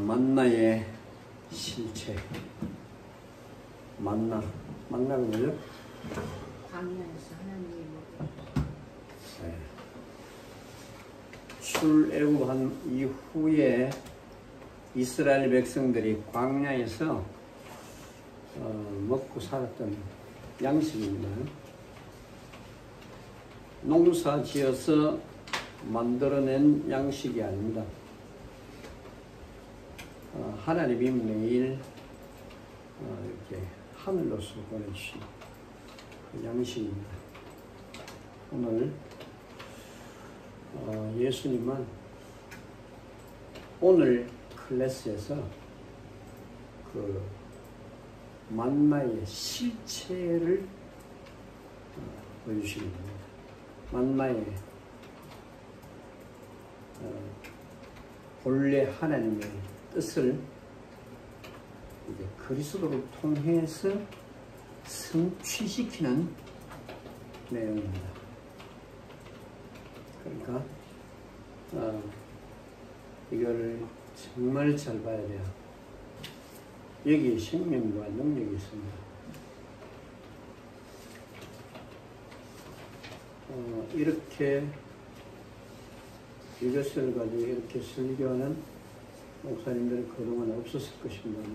만나의 실체. 만나가 뭐죠? 광야에서 하나님이 네. 출애굽한 이후에 이스라엘 백성들이 광야에서 먹고 살았던 양식입니다. 농사 지어서 만들어낸 양식이 아닙니다. 하나님이 매일 이렇게 하늘로서 보내주신 그 양식입니다. 오늘 예수님은 오늘 클래스에서 그 만나의 실체를 보여주시는 겁니다. 만나의 본래 하나님의 뜻을 이제 그리스도를 통해서 성취시키는 내용입니다. 그러니까 이거를 정말 잘 봐야 돼요. 여기에 생명과 능력이 있습니다. 이렇게 이것을 가지고 이렇게 설교하는 목사님들은 그동안 없었을 것입니다.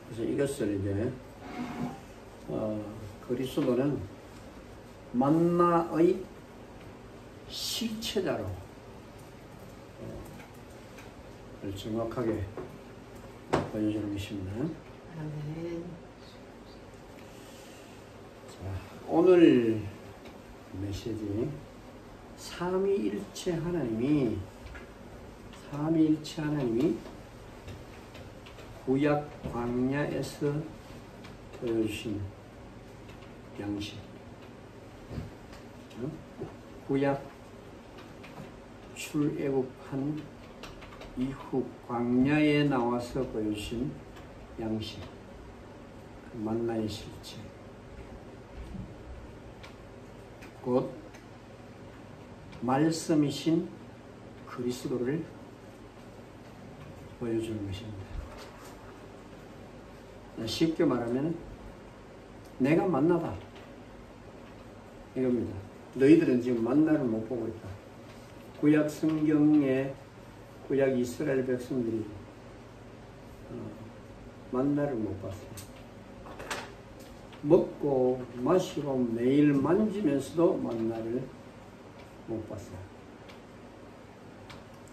그래서 이것을 이제 그리스도는 만나의 실체자로 정확하게 보여주는 것입니다. 아멘. 자, 오늘 메시지 삼위일체 하나님이 구약 광야에서 보여주신 양식, 구약 출애굽한 이후 광야에 나와서 보여주신 양식, 그 만나의 실체, 곧 말씀이신 그리스도를 보여주는 것입니다. 쉽게 말하면 내가 만나다 이겁니다. 너희들은 지금 만나를 못 보고 있다. 구약 성경에 구약 이스라엘 백성들이 만나를 못 봤어요. 먹고 마시고 매일 만지면서도 만나를 못 봤어요.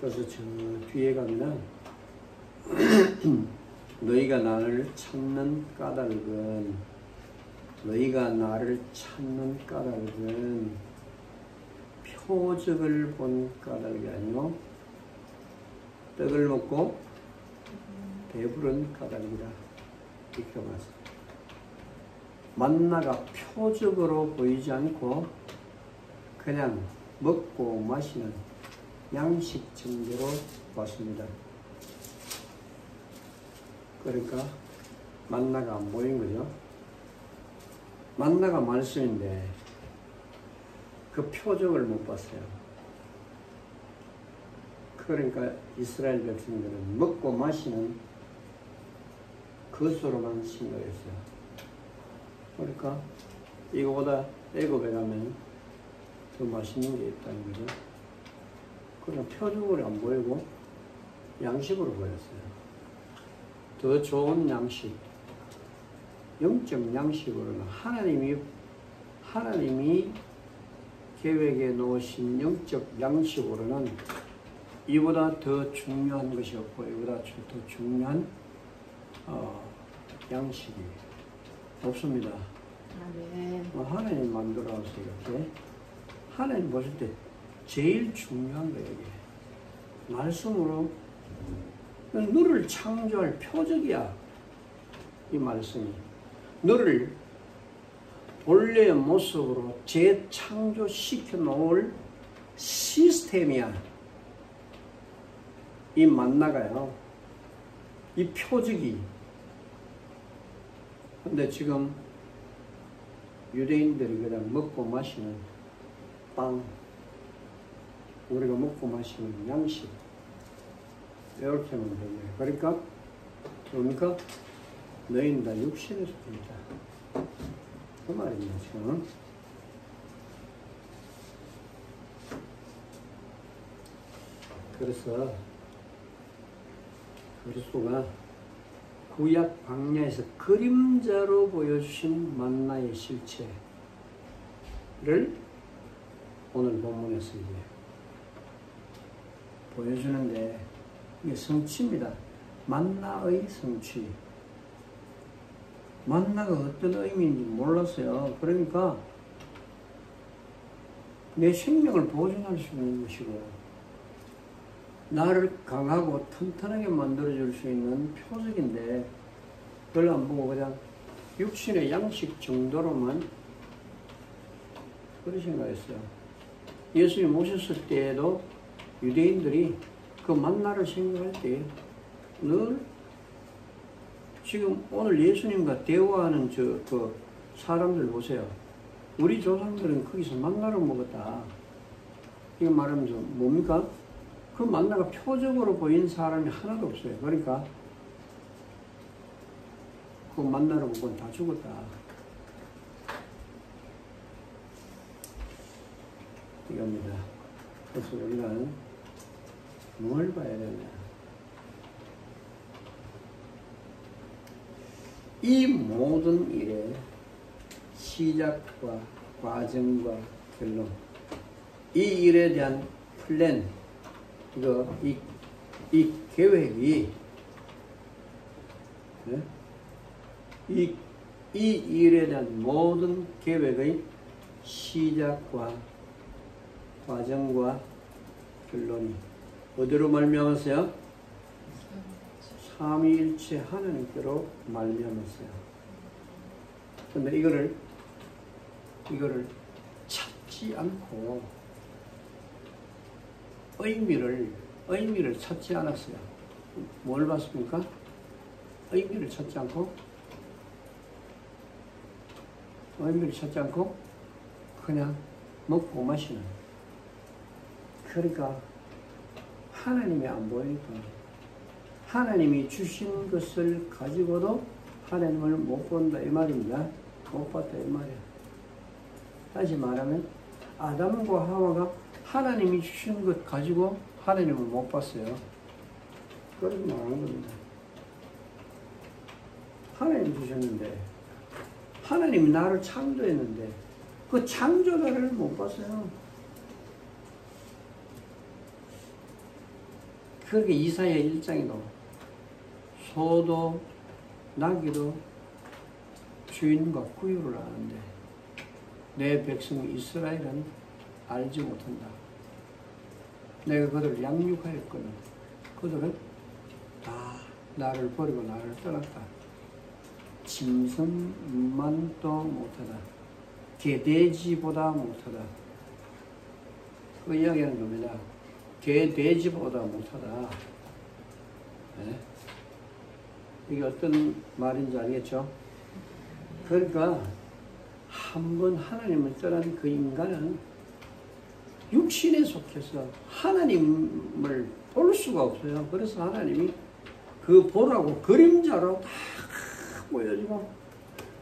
그래서 저 뒤에 가면 너희가 나를 찾는 까닭은 표적을 본 까닭이 아니요 떡을 먹고 배부른 까닭이라 이렇게 말했습니다. 만나가 표적으로 보이지 않고 그냥 먹고 마시는 양식 정도로 봤습니다. 그러니까 만나가 안 보인 거죠. 만나가 말씀인데 그 표적을 못 봤어요. 그러니까 이스라엘 백성들은 먹고 마시는 것으로만 생각했어요. 그러니까 이거보다 애굽에 가면 더 맛있는 게 있다는 거죠. 그러나 표적으로 안 보이고 양식으로 보였어요. 더 좋은 양식, 영적 양식으로는 하나님이 계획에 놓으신 영적 양식으로는 이보다 더 중요한 것이 없고 이보다 더 중요한 양식이 없습니다. 하나님 만들어서 이렇게 하나님 보실 때 제일 중요한 거예요. 이게 말씀으로 너를 창조할 표적이야. 이 말씀이 너를 본래의 모습으로 재창조시켜 놓을 시스템이야. 이 만나가요. 이 표적이. 근데 지금 유대인들이 그냥 먹고 마시는 빵, 우리가 먹고 마시는 양식. 이렇게 하면 되네. 그러니까 뭡니까? 너희는 다 육신에 속했다. 그 말입니다, 지금. 그래서 그리스도가 구약 광야에서 그림자로 보여주신 만나의 실체를 오늘 본문에서 이제 보여주는데 이게 성취입니다. 만나의 성취. 만나가 어떤 의미인지 몰랐어요. 그러니까 내 생명을 보존할 수 있는 것이고 나를 강하고 튼튼하게 만들어줄 수 있는 표적인데 그걸 안 보고 그냥 육신의 양식 정도로만 그렇게 생각했어요. 예수님 오셨을 때에도 유대인들이 그 만나를 생각할 때 늘 지금 오늘 예수님과 대화하는 그 사람들 보세요. 우리 조상들은 거기서 만나를 먹었다. 이거 말하면서 뭡니까? 그 만나가 표적으로 보인 사람이 하나도 없어요. 그러니까 그 만나를 먹고는 다 죽었다. 이겁니다. 그래서 우리는 뭘 봐야 되냐? 이 모든 일의 시작과 과정과 결론, 이 일에 대한 플랜, 이 계획이, 네? 이 일에 대한 모든 계획의 시작과 과정과 결론이 어디로 말미암았어요? 삼위일체 하나님께로 말미암았어요. 근데 이거를 찾지 않고 의미를 찾지 않았어요. 뭘 봤습니까? 의미를 찾지 않고 그냥 먹고 마시는. 그러니까 하나님이 안 보이니까 하나님이 주신 것을 가지고도 하나님을 못 본다 이 말입니다. 못 봤다 이 말이에요. 다시 말하면 아담과 하와가 하나님이 주신 것 가지고 하나님을 못 봤어요. 그렇게 말하는 겁니다. 하나님이 주셨는데 하나님이 나를 창조했는데 그 창조자를 못 봤어요. 그렇게 이사야 1장에도 소도 나귀도 주인과 구유를 아는데 내 백성 이스라엘은 알지 못한다. 내가 그들을 양육하였거든. 그들은 다 나를 버리고 나를 떠났다. 짐승만도 못하다. 개돼지보다 못하다. 그 이야기하는 겁니다. 개돼지보다 못하다. 네? 이게 어떤 말인지 알겠죠? 그러니까 한번 하나님을 떠난 그 인간은 육신에 속해서 하나님을 볼 수가 없어요. 그래서 하나님이 그 보라고 그림자로 다 보여주고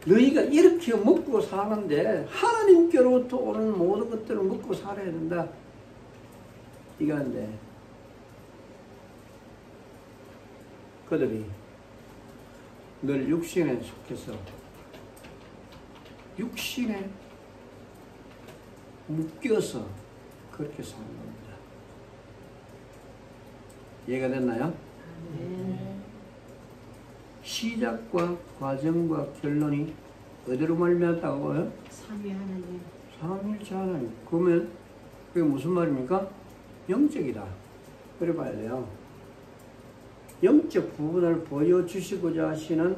너희가 이렇게 먹고 사는데 하나님께로부터 오는 모든 것들을 먹고 살아야 된다. 이건데 그들이 늘 육신에 속해서 육신에 묶여서 그렇게 사는 겁니다. 이해가 됐나요? 네. 시작과 과정과 결론이 어디로 말미암았다고요? 삼위 하나님. 삼위일체 하나님. 그러면 그게 무슨 말입니까? 영적이다. 그래 봐야 돼요. 영적 부분을 보여주시고자 하시는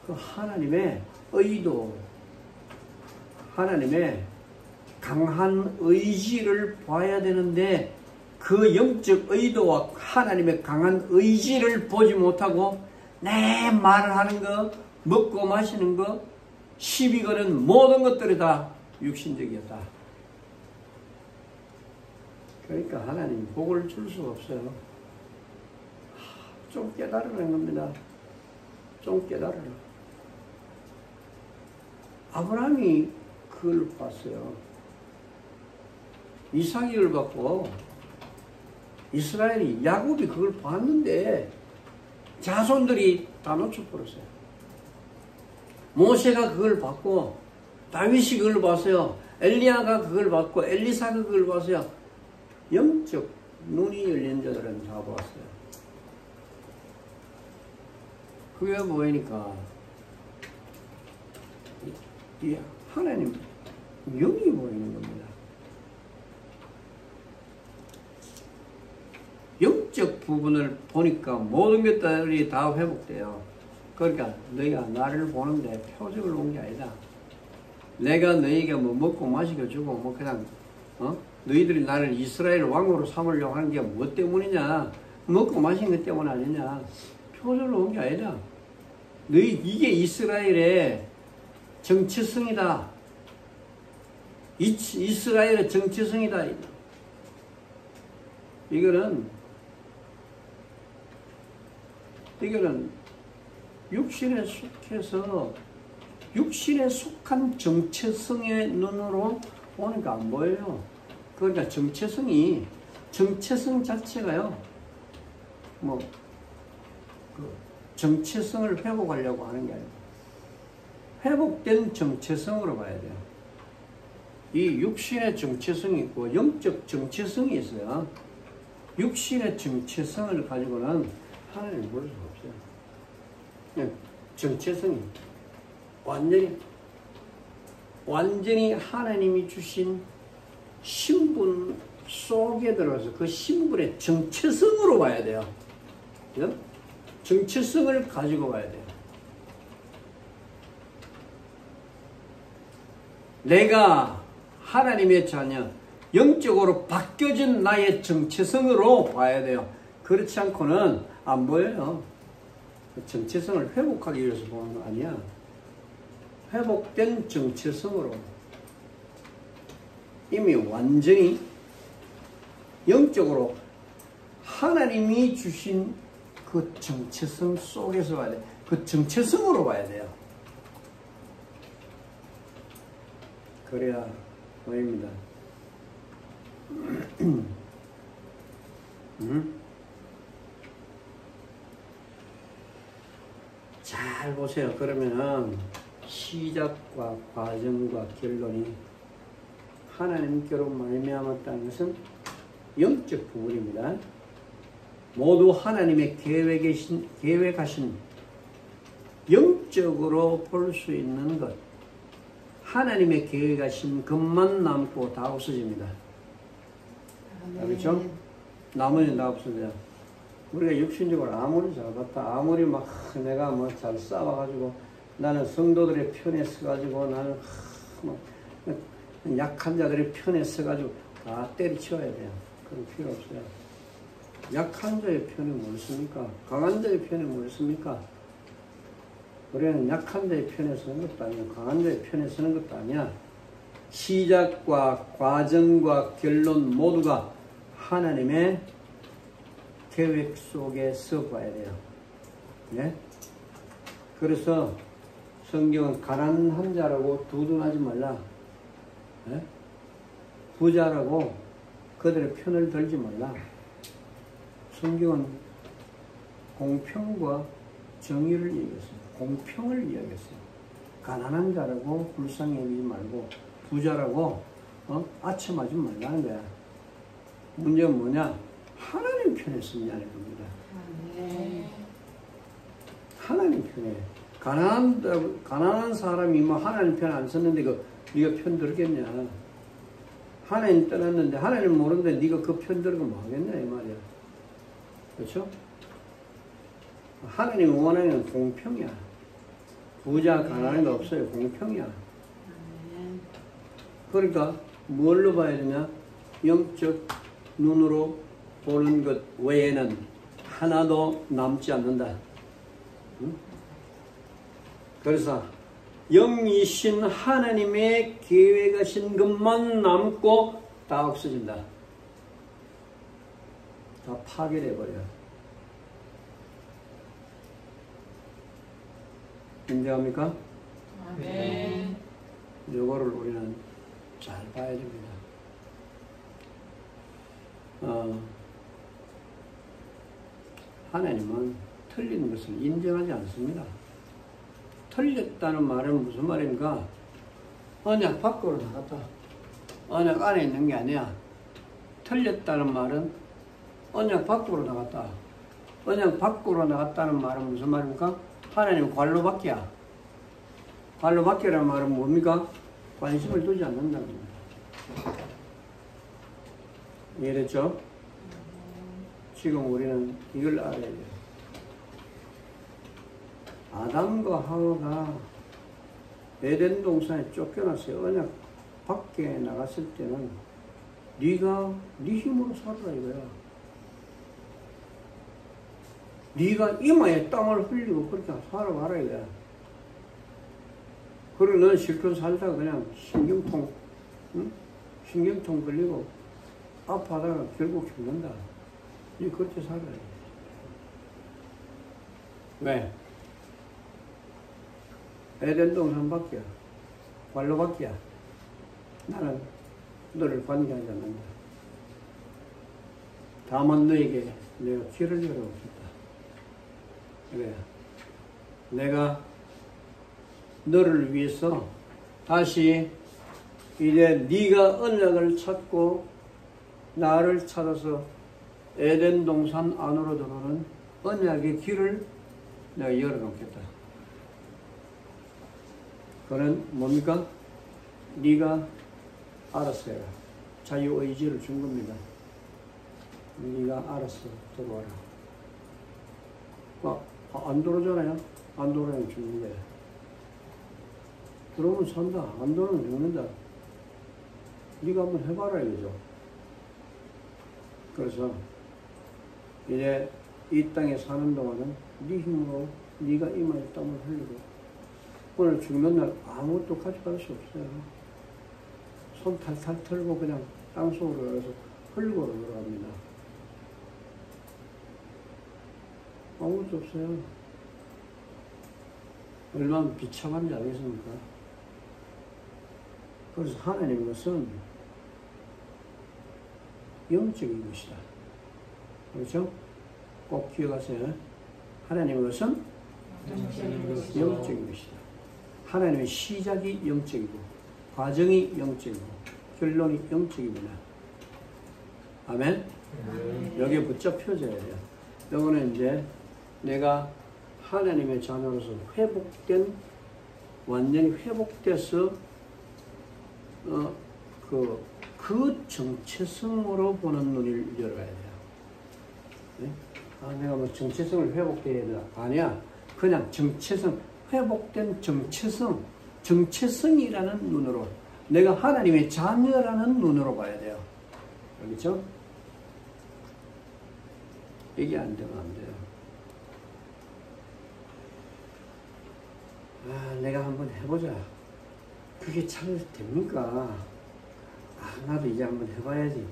그 하나님의 의도, 하나님의 강한 의지를 봐야 되는데 그 영적 의도와 하나님의 강한 의지를 보지 못하고 내 말을 하는 거, 먹고 마시는 거, 시비 거는 모든 것들이 다 육신적이었다. 그러니까 하나님 복을 줄 수가 없어요. 좀 깨달으라는 겁니다. 좀 깨달으라. 아브라함이 그걸 봤어요. 이삭이 그걸 봤고 이스라엘이 야곱이 그걸 봤는데 자손들이 다 놓쳐버렸어요. 모세가 그걸 봤고 다윗이 그걸 봤어요. 엘리야가 그걸 봤고 엘리사가 그걸 봤어요. 영적 눈이 열린 자들은 다 봤어요. 그게 보이니까 이 하나님 영이 보이는 겁니다. 영적 부분을 보니까 모든 것들이 다 회복돼요. 그러니까 너희가 나를 보는데 표적을 온 게 아니다. 내가 너희에게 뭐 먹고 마시고 주고 뭐 그냥 너희들이 나를 이스라엘 왕으로 삼으려고 하는 게 뭐 때문이냐? 먹고 마신 것 때문 아니냐? 표적을 온 게 아니다. 너희 이게 이스라엘의 정체성이다. 이스라엘의 정체성이다. 이거는 육신에 속해서 육신에 속한 정체성의 눈으로 보니까 안 보여요. 그러니까 정체성 자체가요. 정체성을 회복하려고 하는 게 아니고 회복된 정체성으로 봐야 돼요. 이 육신의 정체성이 있고 영적 정체성이 있어요. 육신의 정체성을 가지고는 하나님을 볼 수가 없어요. 그냥 정체성이 완전히 하나님이 주신 신분 속에 들어서 그 신분의 정체성으로 봐야 돼요. 그죠? 정체성을 가지고 봐야 돼요. 내가 하나님의 자녀, 영적으로 바뀌어진 나의 정체성으로 봐야 돼요. 그렇지 않고는 안 보여요. 정체성을 회복하기 위해서 보는 거 아니야. 회복된 정체성으로 이미 완전히 영적으로 하나님이 주신 그 정체성 속에서 봐야 돼. 그 정체성으로 봐야 돼요. 그래야 보입니다. 잘 보세요. 그러면은 시작과 과정과 결론이 하나님께로 말미암았다는 것은 영적 부분입니다. 모두 하나님의 계획하신 영적으로 볼 수 있는 것, 하나님의 계획하신 것만 남고 다 없어집니다. 그렇죠? 나머지는 다 없어져요. 우리가 육신적으로 아무리 잘 봤다, 아무리 막 내가 뭐 잘 싸워가지고 나는 성도들의 편에 서가지고 나는 약한 자들의 편에 서가지고 다 때려치워야 돼요. 그런 필요 없어요. 약한 자의 편에 뭘 씁니까? 강한 자의 편에 뭘 씁니까? 우리는 약한 자의 편에 서는 것도 아니야. 강한 자의 편에 서는 것도 아니야. 시작과 과정과 결론 모두가 하나님의 계획 속에서 봐야 돼요. 네? 그래서 성경은 가난한 자라고 두둔하지 말라. 네? 부자라고 그들의 편을 들지 말라. 성경은 공평과 정의를 이야기했어요. 공평을 이야기했어요. 가난한 자라고 불쌍히 여기지 말고 부자라고 아첨하지 말라는 거야. 문제는 뭐냐? 하나님 편에 서냐는 겁니다. 하나님 편에. 가난한 사람이 뭐 하나님 편 안 썼는데 네가 편 들겠냐? 하나님 떠났는데 하나님 모르는데 네가 그 편 들고 뭐 하겠냐 이 말이야. 그렇죠? 하나님 원하는 공평이야. 부자 가난한 거 없어요. 공평이야. 그러니까 뭘로 봐야 되냐? 영적 눈으로 보는 것 외에는 하나도 남지 않는다. 응? 그래서 영이신 하나님의 계획하신 것만 남고 다 없어진다. 다 파괴돼 버려. 인정합니까? 아멘. 요거를 우리는 잘 봐야 됩니다. 하나님은 틀린 것을 인정하지 않습니다. 틀렸다는 말은 무슨 말입니까? 언약 밖으로 나갔다. 언약 안에 있는 게 아니야. 틀렸다는 말은 언약 밖으로 나갔다. 언약 밖으로 나갔다는 말은 무슨 말입니까? 하나님 관로 밖이야. 관로 밖이라는 말은 뭡니까? 관심을 두지 않는다는 겁니다. 이해됐죠? 지금 우리는 이걸 알아야 돼요. 아담과 하와가 에덴 동산에 쫓겨났어요. 언약 밖에 나갔을 때는 네가 네 힘으로 살아라 이거야. 네가 이마에 땀을 흘리고 그렇게 살아봐라 이거야. 그리고 너는 실컷 살다가 그냥 신경통, 응? 신경통 걸리고 아파하다가 결국 죽는다. 네 그렇게 살아야 돼. 왜? 에덴 동산 밖이야. 관로 밖이야. 나는 너를 관계하지 않는다. 다만 너에게 내가 길을 열어주겠다. 그래. 내가 너를 위해서 다시 이제 네가 언약을 찾고 나를 찾아서 에덴 동산 안으로 들어오는 언약의 길을 내가 열어놓겠다. 그는 뭡니까? 네가 알아서 해라. 자유의지를 준 겁니다. 네가 알아서 들어와라. 안 들어오잖아요. 안 들어오면 죽는 거야. 들어오면 산다. 안 들어오면 죽는다. 네가 한번 해봐라 이거죠. 그래서 이제 이 땅에 사는 동안은 네 힘으로 네가 이마에 땀을 흘리고 오늘 죽는 날 아무것도 가져갈 수 없어요. 손 탈탈 털고 그냥 땅속으로 가서 흘리고 들어갑니다. 아무것도 없어요. 얼마나 비참한지 알겠습니까? 그래서 하나님의 것은 영적인 것이다. 그렇죠? 꼭 기억하세요. 하나님의 것은 영적인 것이다. 하나님의 시작이 영적이고 과정이 영적이고 결론이 영적입니다. 아멘? 여기에 붙잡혀져야 돼요. 이거는 이제 내가 하나님의 자녀로서 회복된, 완전히 회복돼서 그 정체성으로 보는 눈을 열어야 돼요. 네? 내가 뭐 정체성을 회복돼야 되나? 아니야. 그냥 정체성, 회복된 정체성, 정체성이라는 눈으로, 내가 하나님의 자녀라는 눈으로 봐야 돼요. 그렇죠? 이게 안 되면 안 돼요. 내가 한번 해보자. 그게 잘 됩니까? 나도 이제 한번 해봐야지.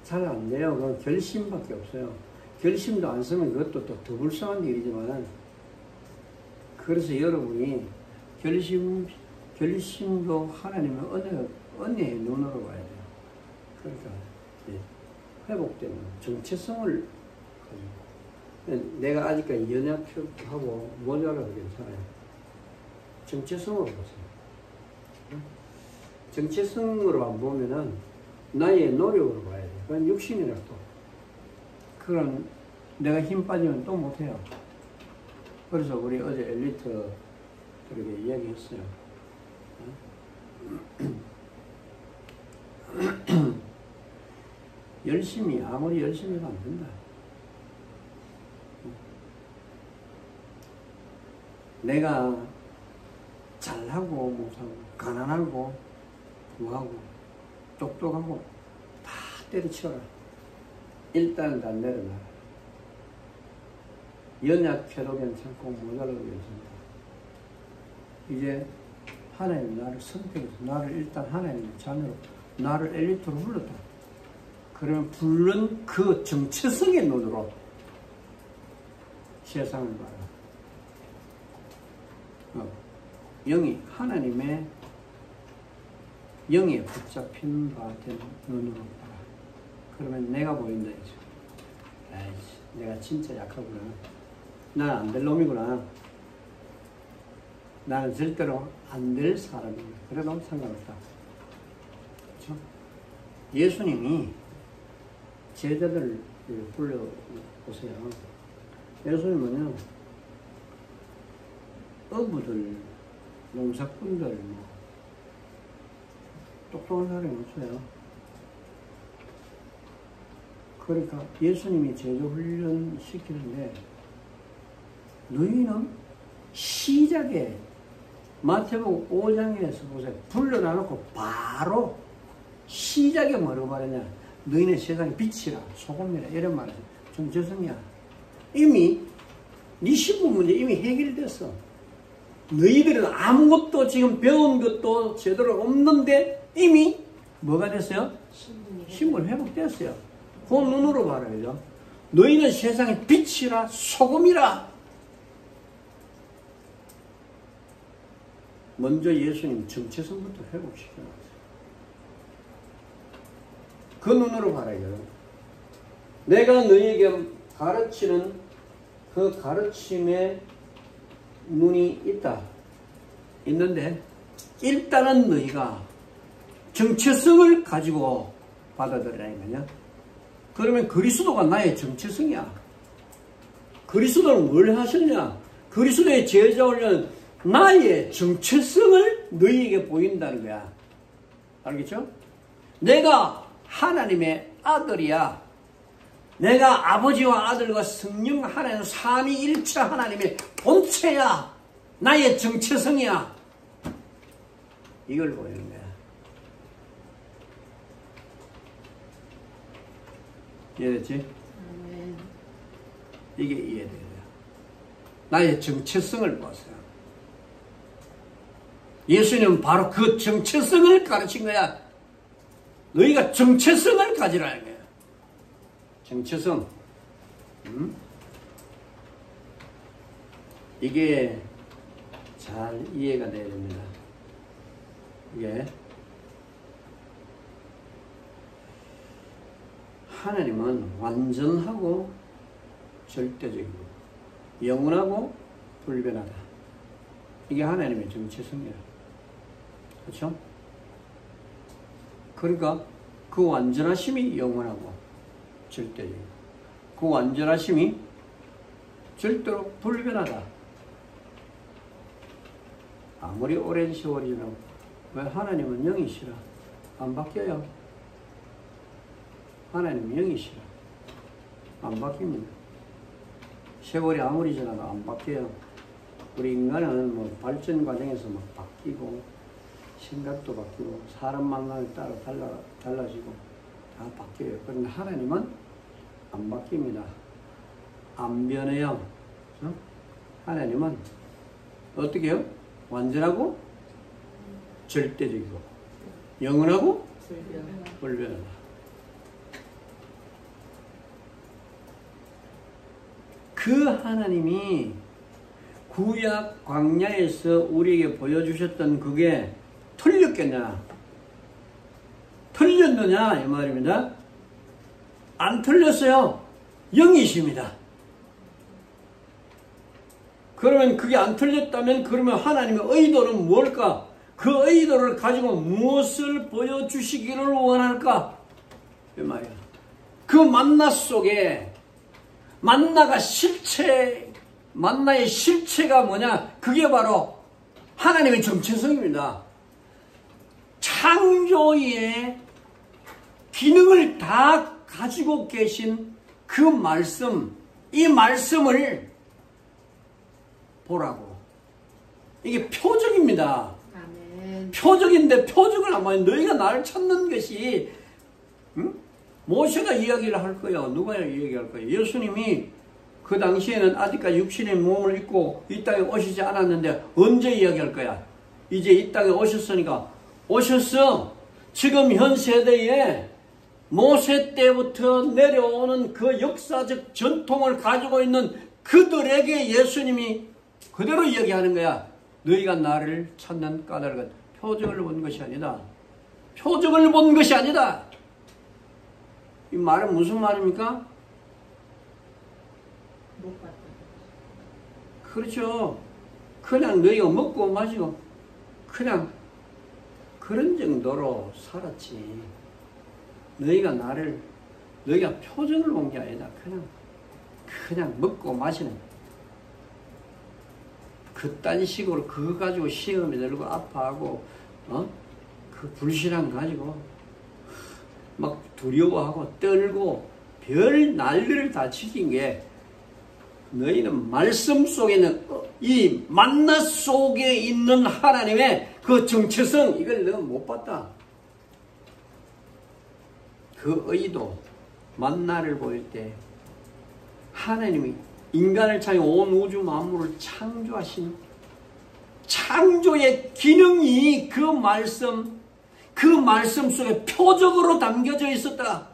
잘 안 돼요. 그건 결심밖에 없어요. 결심도 안 쓰면 그것도 또 더 불쌍한 일이지만, 그래서 여러분이 결심도 하나님의 은혜의 눈으로 봐야 돼요. 그러니까 회복되는 정체성을 가지고, 내가 아직까지 연약하고 모자라도 괜찮아요. 정체성으로 보세요. 정체성으로 안 보면은 나의 노력으로 봐야 돼요. 그건 육신이라 또. 그럼 내가 힘 빠지면 또 못해요. 그래서 우리 어제 엘리트들에게 이야기했어요. 아무리 열심히 해도 안 된다. 내가 잘하고 못하고 가난하고 부하고 똑똑하고 다 때려치워라. 일단은 다 내려놔라. 연약해도 괜찮고 모자라도 괜찮다. 이제 하나님이 나를 선택해서 나를 일단 하나님의 자녀로, 나를 엘리트로 불렀다. 그러면 불른 그 정체성의 눈으로 세상을 봐라. 영이 하나님의 영에 붙잡힌 바 된 눈으로 봐라. 그러면 내가 보인다 이죠. 아이씨, 내가 진짜 약하구나. 나는 안 될 놈이구나. 나는 절대로 안 될 사람이구나. 그래도 상관없다. 그렇죠? 예수님이 제자들을 불러보세요. 예수님은요, 어부들, 농사꾼들, 뭐, 똑똑한 사람이 없어요. 그러니까 예수님이 제자 훈련 시키는데, 너희는 시작에, 마태복음 5장에서 보세요. 불러놔놓고 바로 시작에 뭐라고 말하냐. 너희는 세상에 빛이라, 소금이라, 이런 말이죠. 좀 죄송해요. 이미, 네 신분 문제 이미 해결됐어. 너희들은 아무것도 지금 배운 것도 제대로 없는데 이미 뭐가 됐어요? 신분 회복됐어요. 그 눈으로 봐라요. 너희는 세상에 빛이라, 소금이라. 먼저 예수님 정체성부터 회복시켜놨어요. 그 눈으로 봐라요. 내가 너희에게 가르치는 그 가르침에 눈이 있는데 일단은 너희가 정체성을 가지고 받아들이라는 거냐. 그러면 그리스도가 나의 정체성이야. 그리스도는 뭘 하셨냐. 그리스도의 제자 훈련은 나의 정체성을 너희에게 보인다는 거야. 알겠죠? 내가 하나님의 아들이야. 내가 아버지와 아들과 성령 하나님 삼위일체 하나님의 본체야. 나의 정체성이야. 이걸 보이는 거야. 이해됐지? 이게 이해돼요. 나의 정체성을 보세요. 예수님은 바로 그 정체성을 가르친 거야. 너희가 정체성을 가지라는 거야. 정체성. 이게 잘 이해가 돼야 됩니다. 이게 하나님은 완전하고 절대적이고 영원하고 불변하다. 이게 하나님의 정체성이에요. 그렇죠? 그러니까 그 완전하심이 영원하고 절대적이고 그 완전하심이 절대로 불변하다. 아무리 오랜 세월이 지나고 왜 하나님은 영이시라 안 바뀌어요. 하나님은 영이시라 안 바뀝니다. 세월이 아무리 지나도 안 바뀌어요. 우리 인간은 뭐 발전 과정에서 막 바뀌고 생각도 바뀌고 사람 만남에 따라 달라지고 다 바뀌어요. 그런데 하나님은 안 바뀝니다. 안 변해요. 그렇죠? 하나님은 어떻게 해요? 완전하고 절대적이고 영원하고 불변하다. 그 하나님이 구약 광야에서 우리에게 보여주셨던 그게 틀렸겠냐? 틀렸느냐? 이 말입니다. 안 틀렸어요. 영이십니다. 그러면 그게 안 틀렸다면 그러면 하나님의 의도는 뭘까? 그 의도를 가지고 무엇을 보여주시기를 원할까? 이 말이야. 그 만나 속에 만나가 실체, 만나의 실체가 뭐냐? 그게 바로 하나님의 정체성입니다. 창조의 기능을 다 가지고 계신 그 말씀, 이 말씀을 보라고. 이게 표적입니다. 아멘. 표적인데 표적을 안 봐요. 너희가 나를 찾는 것이 모세가 이야기를 할 거야. 누가 이야기할 거야. 예수님이 그 당시에는 아직까지 육신의 몸을 입고 이 땅에 오시지 않았는데 언제 이야기할 거야. 이제 이 땅에 오셨으니까 오셨어. 지금 현 세대에 모세 때부터 내려오는 그 역사적 전통을 가지고 있는 그들에게 예수님이 그대로 얘기하는 거야. 너희가 나를 찾는 까닭은 표적을 본 것이 아니다. 표적을 본 것이 아니다. 이 말은 무슨 말입니까? 못 봤다. 그렇죠. 그냥 너희가 먹고 마시고 그냥 그런 정도로 살았지. 너희가 표정을 본 게 아니다. 그냥 먹고 마시는 그딴 식으로 그거 가지고 시험에 들고 아파하고 그 불신앙 가지고 막 두려워하고 떨고 별 난리를 다 치킨 게 너희는 말씀 속에 있는 이 만나 속에 있는 하나님의 그 정체성 이걸 너는 못 봤다. 그 의도 만나를 보일 때 하나님이 인간을 창해 온 우주 만물을 창조하신 창조의 기능이 그 말씀 속에 표적으로 담겨져 있었다.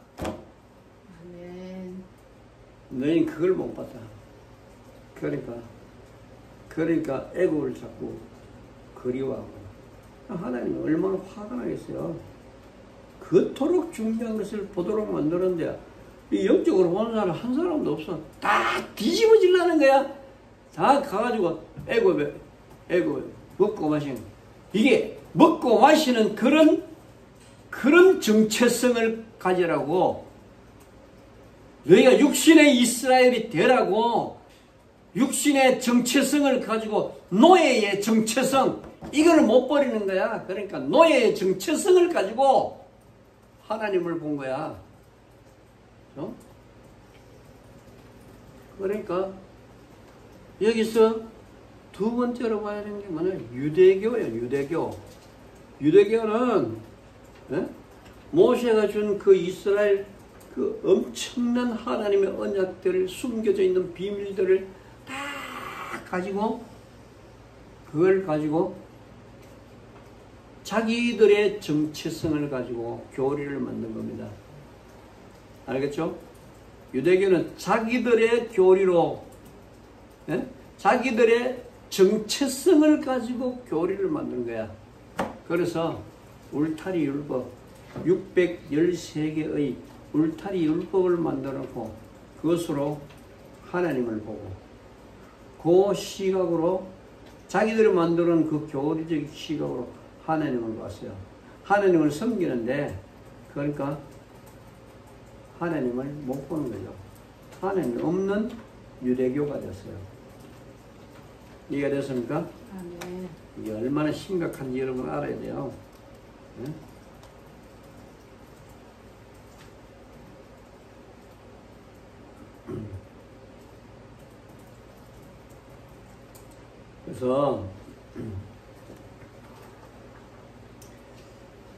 아멘. 너희는 그걸 못 봤다. 그러니까 애국을 자꾸 그리워하고 하나님이 얼마나 화가 나겠어요. 그토록 중요한 것을 보도록 만들었는데 이 영적으로 보는 사람 한 사람도 없어. 다 뒤집어지려는 거야. 다 가가지고 애국에 먹고 마시는 이게 먹고 마시는 그런 정체성을 가지라고 너희가 육신의 이스라엘이 되라고 육신의 정체성을 가지고 노예의 정체성 이걸 못 버리는 거야. 그러니까 노예의 정체성을 가지고 하나님을 본 거야. 그러니까 여기서 두 번째로 봐야 되는 게 뭐냐면 유대교예요. 유대교는 모세가 준 그 이스라엘 그 엄청난 하나님의 언약들을 숨겨져 있는 비밀들을 다 가지고 그걸 가지고 자기들의 정체성을 가지고 교리를 만든 겁니다. 알겠죠? 유대교는 자기들의 교리로 자기들의 정체성을 가지고 교리를 만든 거야. 그래서 울타리 율법 613개의 울타리 율법을 만들어 놓고 그것으로 하나님을 보고 그 시각으로 자기들이 만들어 놓은 그 교리적 시각으로 하나님을 봤어요. 하나님을 섬기는데 그러니까 하나님을 못 보는 거죠. 하나님이 없는 유대교가 됐어요. 이해가 됐습니까? 아멘. 이게 얼마나 심각한지 여러분 알아야 돼요. 네? 그래서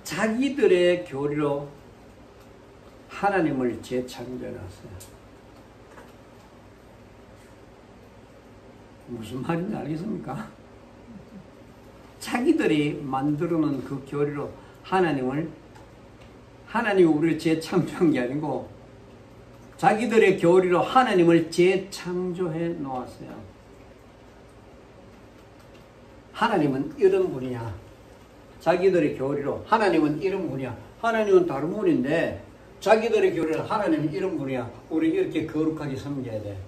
자기들의 교리로 하나님을 재창조해놨어요. 무슨 말인지 알겠습니까? 자기들이 만들어놓은 그 교리로 하나님이 우리를 재창조한 게 아니고 자기들의 교리로 하나님을 재창조해 놓았어요. 하나님은 이런 분이야. 자기들의 교리로 하나님은 이런 분이야. 하나님은 다른 분인데 자기들의 교리로 하나님은 이런 분이야. 우리 이렇게 거룩하게 섬겨야 돼.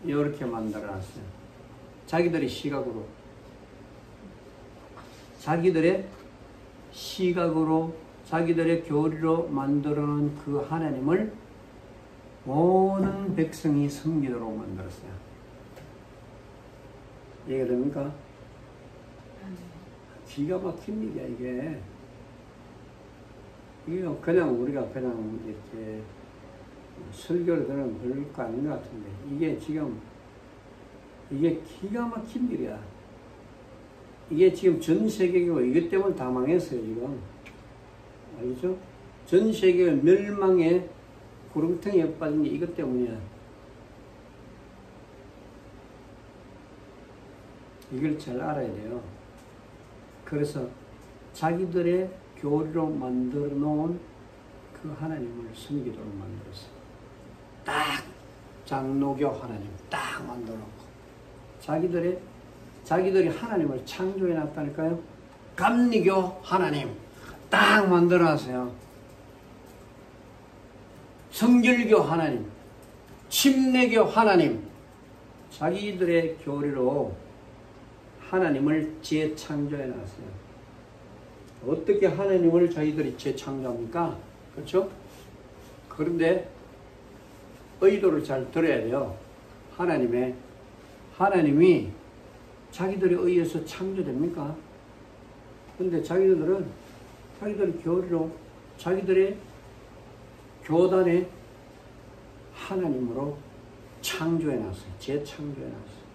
이렇게 만들어놨어요. 자기들의 시각으로 자기들의 교리로 만들어놓은 그 하나님을 모든 백성이 섬기도록 만들었어요. 이해가 됩니까? 기가 막힌 일이야 이게. 이게 그냥 우리가 그냥 이렇게 설교를 들으면 별거 아닌 것 같은데 이게 기가 막힌 일이야. 이게 지금 전 세계가 이것 때문에 다 망했어요 지금. 알겠죠? 전 세계가 멸망의 구렁텅이에 빠진 게 이것 때문이야. 이걸 잘 알아야 돼요. 그래서 자기들의 교리로 만들어 놓은 그 하나님을 섬기도록 만들었어요. 딱 장로교 하나님 딱 만들어놓고 자기들이 하나님을 창조해 놨다니까요. 감리교 하나님 딱 만들어놨어요. 성결교 하나님, 침례교 하나님, 자기들의 교리로 하나님을 재창조해 놨어요. 어떻게 하나님을 자기들이 재창조합니까? 그렇죠? 그런데 의도를 잘 들어야 돼요. 하나님이 자기들에 의해서 창조됩니까? 근데 자기들이 교리로 자기들의 교단의 하나님으로 창조해놨어요. 재창조해놨어요.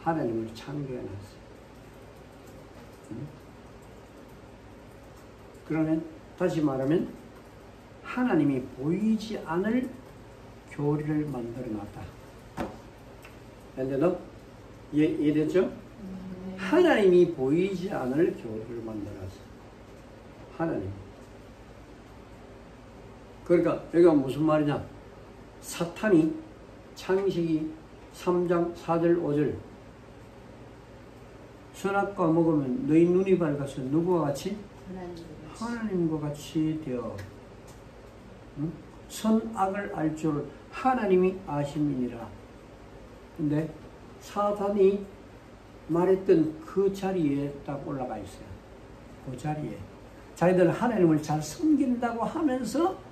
하나님을 창조해놨어요. 그러면 다시 말하면 하나님이 보이지 않을 교리를 만들어놨다. 근데도 이해됐죠? 하나님이 보이지 않을 교리를 만들어놨어요. 하나님. 그러니까 여기가 무슨 말이냐? 사탄이 창세기 3장 4절 5절 선악과 먹으면 너희 눈이 밝아서 누구와 같이? 하나님과 같이 되어 선악을 알 줄 하나님이 아심이니라. 근데 사탄이 말했던 그 자리에 딱 올라가 있어요. 그 자리에 자기들 하나님을 잘 섬긴다고 하면서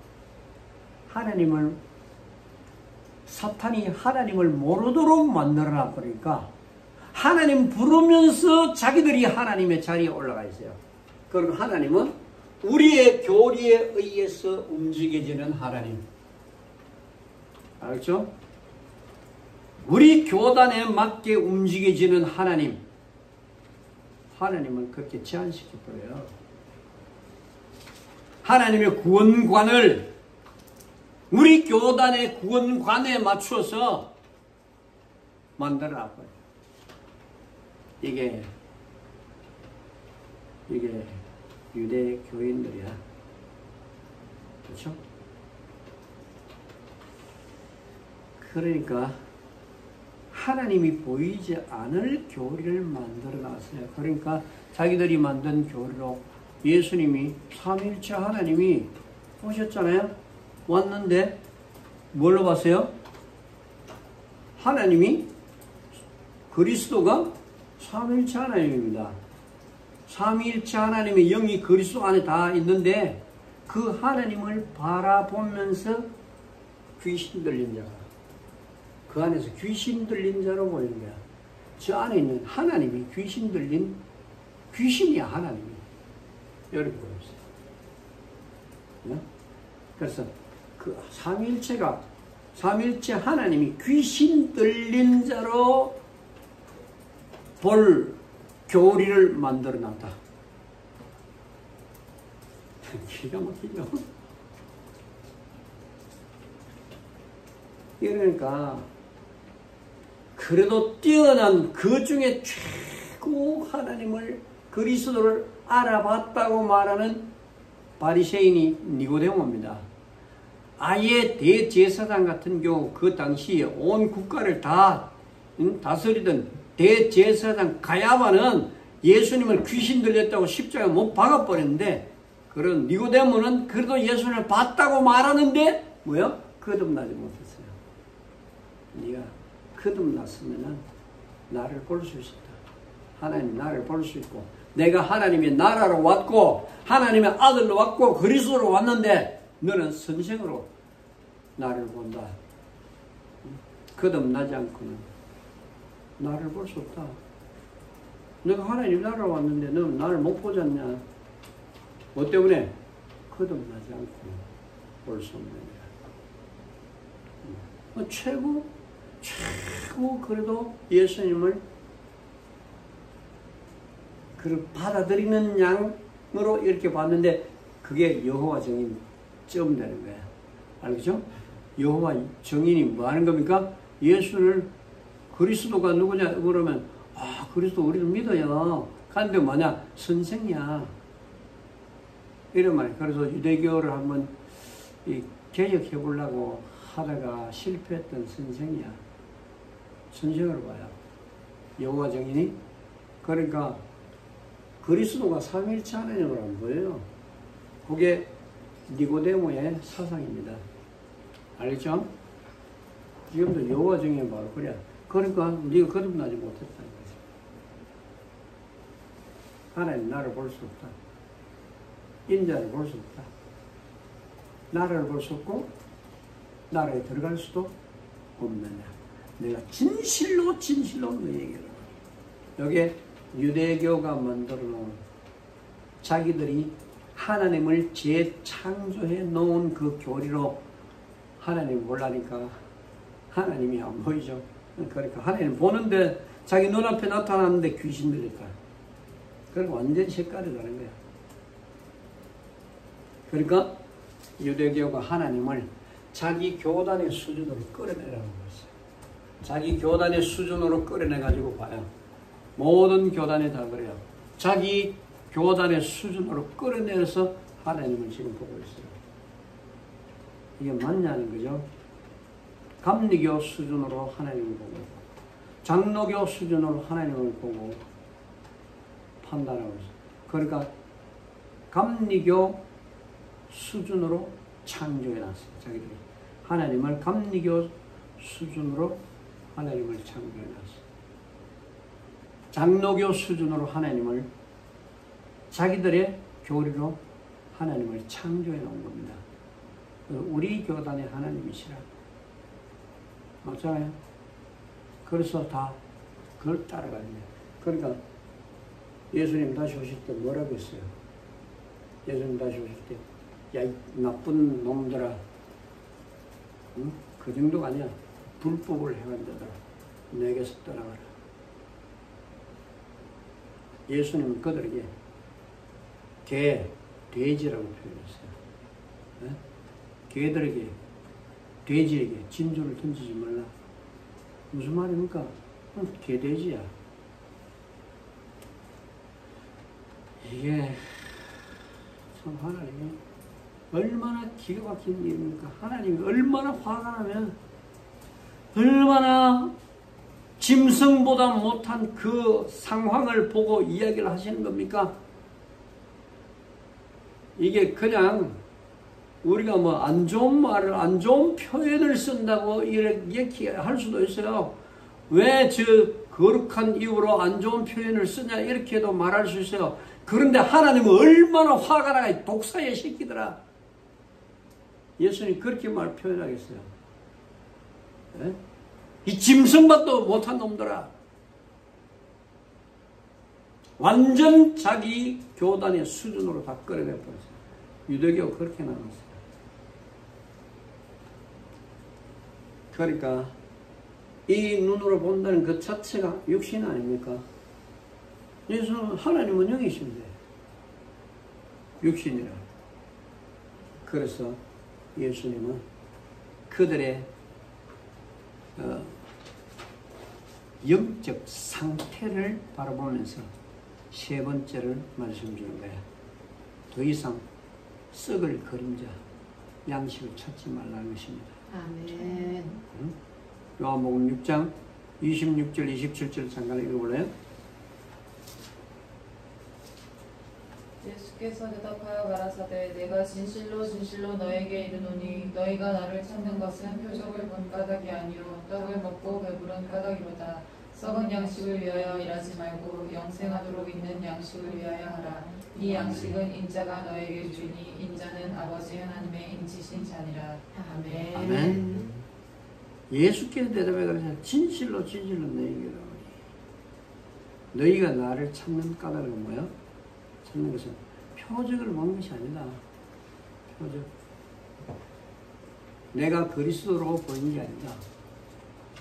사탄이 하나님을 모르도록 만들어놔 버리니까 하나님 부르면서 자기들이 하나님의 자리에 올라가 있어요. 그리고 하나님은 우리의 교리에 의해서 움직여지는 하나님. 알겠죠? 우리 교단에 맞게 움직여지는 하나님. 하나님은 그렇게 제한시켜버려요. 하나님의 구원관을 우리 교단의 구원관에 맞추어서 만들어놔버려요. 이게 유대 교인들이야. 그렇죠? 그러니까 하나님이 보이지 않을 교리를 만들어놨어요. 그러니까 자기들이 만든 교리로 예수님이 삼위일체 하나님이 오셨잖아요. 왔는데 뭘로 봤어요? 하나님이 그리스도가 삼위일체 하나님입니다. 삼위일체 하나님의 영이 그리스도 안에 다 있는데 그 하나님을 바라보면서 귀신 들린 자가 그 안에서 귀신 들린 자로 보이는 거야. 저 안에 있는 하나님이 귀신 들린 귀신이야. 하나님이 이렇게 보였어요. 네? 그래서 그 삼위일체 하나님이 귀신 들린 자로 볼 교리를 만들어 놨다. 기가 막히죠. 이러니까 그래도 뛰어난 그 중에 최고 하나님을 그리스도를 알아봤다고 말하는 바리새인이 니고데모입니다. 아예 대제사장 같은 경우 그 당시에 온 국가를 다 다스리던 대제사장 가야바는 예수님을 귀신 들렸다고 십자가에 못 박아버렸는데 그런 니고데모는 그래도 예수님을 봤다고 말하는데 뭐요? 거듭나지 못했어요. 네가 거듭났으면 나를 볼 수 있었다. 하나님 나를 볼 수 있고 내가 하나님의 나라로 왔고 하나님의 아들로 왔고 그리스도로 왔는데 너는 선생으로 나를 본다. 거듭나지 않고는 나를 볼 수 없다. 내가 하나님 나라로 왔는데 너는 나를 못 보잖냐. 뭐 때문에? 거듭나지 않고 볼 수 없는 거야. 최고 그래도 예수님을 받아들이는 양으로 이렇게 봤는데 그게 여호와 증인 점 되는 거야. 알겠죠? 여호와 증인이 뭐 하는 겁니까? 예수를 그리스도가 누구냐 그러면 그리스도 우리를 믿어요. 그런데 뭐냐? 선생이야. 이런 말이에요. 그래서 유대교를 한번 개혁해 보려고 하다가 실패했던 선생이야. 선생으로 봐요. 여호와 증인이. 그러니까 그리스도가 삼위일체 하나님을 안 보여요. 그게 니고데모의 사상입니다. 알겠죠? 지금도 여호와 증인이 바로 그래. 그러니까 네가 거듭나지 못했다는 거지. 하나님 나를 볼 수 없다. 인자를 볼 수 없다. 나라를 볼 수 없고 나라에 들어갈 수도 없느냐. 내가 진실로 너에게로. 여기에 유대교가 만들어 놓은 자기들이 하나님을 재창조해 놓은 그 교리로 하나님을 보려니까 하나님이 안 보이죠. 그러니까 하나님 보는데 자기 눈앞에 나타나는데 귀신들이 있다. 그러니까 완전히 색깔이 다른 거야. 그러니까 유대교가 하나님을 자기 교단의 수준으로 끌어내라는 거였어요. 자기 교단의 수준으로 끌어내가지고 봐요. 모든 교단이 다 그래요. 자기 교단의 수준으로 끌어내서 하나님을 지금 보고 있어요. 이게 맞냐는 거죠. 감리교 수준으로 하나님을 보고, 장로교 수준으로 하나님을 보고 판단하고 있어요. 그러니까 감리교 수준으로 창조해놨어요. 자기들이 하나님을 감리교 수준으로 하나님을 창조해놨어요. 장로교 수준으로 하나님을 자기들의 교리로 하나님을 창조해 놓은 겁니다. 우리 교단의 하나님이시라. 맞잖아요. 그래서 다 그걸 따라갑니다. 그러니까 예수님 다시 오실 때 뭐라고 했어요? 예수님 다시 오실 때 야, 이 나쁜 놈들아, 응? 그 정도가 아니야. 불법을 행한 자들아, 내게서 떠나가라. 예수님은 그들에게 돼지라고 표현했어요. 네? 개들에게, 돼지에게 진주를 던지지 말라. 무슨 말입니까? 개돼지야. 이게 참 하나님이 얼마나 기가 막힌 일입니까? 하나님이 얼마나 화가 나면 얼마나 짐승보다 못한 그 상황을 보고 이야기를 하시는 겁니까? 이게 그냥 우리가 뭐 안 좋은 말을, 안 좋은 표현을 쓴다고 이렇게 할 수도 있어요. 왜 저 거룩한 이유로 안 좋은 표현을 쓰냐 이렇게도 말할 수 있어요. 그런데 하나님은 얼마나 화가 나가. 독사의 새끼들아. 예수님 그렇게 표현하겠어요. 네? 이 짐승밭도 못한 놈들아. 완전 자기 교단의 수준으로 다 끌어내버렸어요. 유대교가 그렇게 나눴어요. 그러니까 이 눈으로 본다는 그 자체가 육신 아닙니까? 예수는 하나님은 영이신데 육신이라. 그래서 예수님은 그들의 영적 상태를 바라보면서 세 번째를 말씀주는 거야. 더 이상 썩을 그림자, 양식을 찾지 말라는 것입니다. 아멘. 요한복음 6장 26절 27절 잠깐 읽어볼래요? 예수께서 대답하여 가라사대 내가 진실로 너에게 이르노니 너희가 나를 찾는 것은 표적을 본 까닭이 아니요 떡을 먹고 배부른 까닭이로다. 썩은 양식을 위하여 일하지 말고 영생하도록 있는 양식을 위하여 하라. 이 양식은 인자가 너에게 주니 인자는 아버지 하나님의 인치신 자니라. 아멘. 아멘. 예수께서 대답해 가라사대 진실로 너에게 이르노니 너희가 나를 찾는 까닭은 뭐야? 찾는 것은 표적을 먹는 것이 아니다. 표적. 내가 그리스도로 보이는 게 아니다.